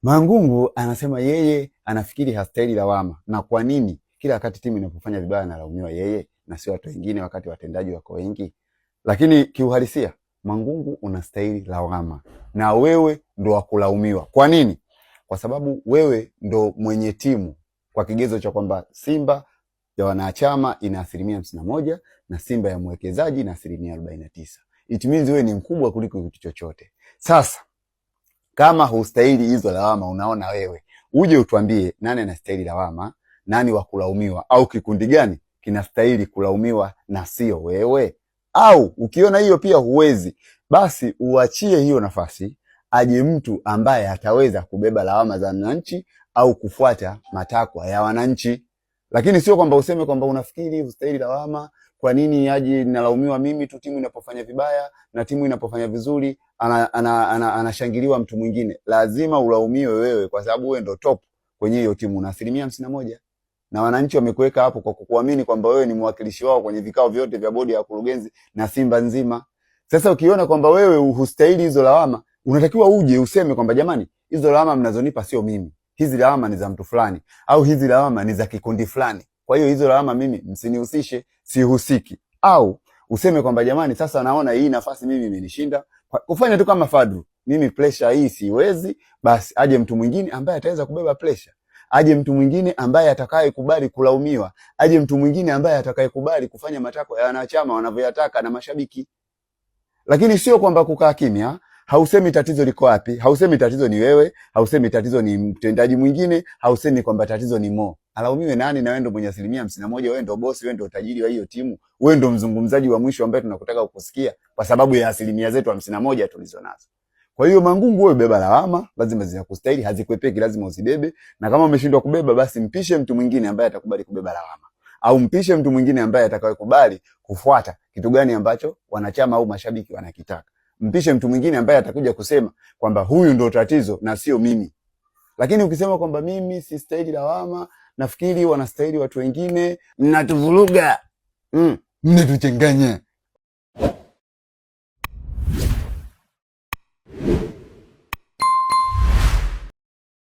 Mangungu anasema yeye anafikiri hastahili lawama, na kwa nini kila wakati timu inapofanya vibaya analaumiwa yeye na sio watu wengine wakati watendaji wako wengi. Lakini kiuhalisia Mangungu unastahili lawama na wewe ndo wa kulaumiwa. Kwa nini? Kwa sababu wewe ndo mwenye timu, kwa kigezo cha kwamba Simba ya wanachama ina 51% na Simba ya mwekezaji ina 49%. It means wewe ni mkubwa kuliko kitu chochote. Sasa kama hustahili hizo lawama, unaona wewe uje utuambie nani anastahili lawama, nani wa kulaumiwa, au kikundi gani kinastahili kulaumiwa na sio wewe? Au ukiona hiyo pia huwezi, basi uachie hiyo nafasi aje mtu ambaye ataweza kubeba lawama za wananchi au kufuata matakwa ya wananchi. Lakini sio kwamba useme kwamba unafikiri hustahili lawama, kwa nini aje nalaumiwa mimi tu timu inapofanya vibaya na timu inapofanya vizuri anashangiliwa mtu mwingine. Lazima ulaumiwe wewe, kwa sababu wewe ndo top kwenye hiyo timu na 51%, na wananchi wamekuweka hapo kwa kukuamini kwamba wewe ni mwakilishi wao kwenye vikao vyote vya bodi ya wakurugenzi na Simba nzima. Sasa ukiona kwamba wewe hustahili hizo lawama, unatakiwa uje useme kwamba jamani, hizo lawama mnazonipa sio mimi, hizi lawama ni za mtu fulani, au hizi lawama ni za kikundi fulani, kwa hiyo hizo lawama mimi msinihusishe, sihusiki. Au useme kwamba jamani, sasa naona hii nafasi mimi imenishinda, kufanya tu kama Fadru, mimi pressure hii siwezi, basi aje mtu mwingine ambaye ataweza kubeba pressure, aje mtu mwingine ambaye atakayekubali kulaumiwa, aje mtu mwingine ambaye atakayekubali kufanya matakwa ya wanachama wanavyoyataka na mashabiki. Lakini sio kwamba kukaa kimya, hausemi tatizo liko wapi, hausemi tatizo ni wewe, hausemi tatizo ni mtendaji mwingine, hausemi kwamba tatizo ni Mo. Alaumiwe nani? Na wewe ndo mwenye 51%, wewe ndo bosi, wewe ndo tajiri wa hiyo timu, wewe ndo mzungumzaji wa mwisho ambaye tunakutaka kukusikia kwa sababu ya 51% zetu 51 tulizonazo. Kwa hiyo Mangungu, wewe beba lawama, lazima zinakustahili, hazikwepeki, lazima uzibebe. Na kama umeshindwa kubeba, basi mpishe mtu mwingine ambaye atakubali kubeba lawama, au mpishe mtu mwingine ambaye atakayekubali kufuata kitu gani ambacho wanachama au mashabiki wanakitaka. Mpishe mtu mwingine ambaye atakuja kusema kwamba huyu ndo tatizo na sio mimi. Lakini ukisema kwamba mimi sistahili lawama, nafikiri wanastahili watu wengine, mnatuvuruga, mnatuchanganya.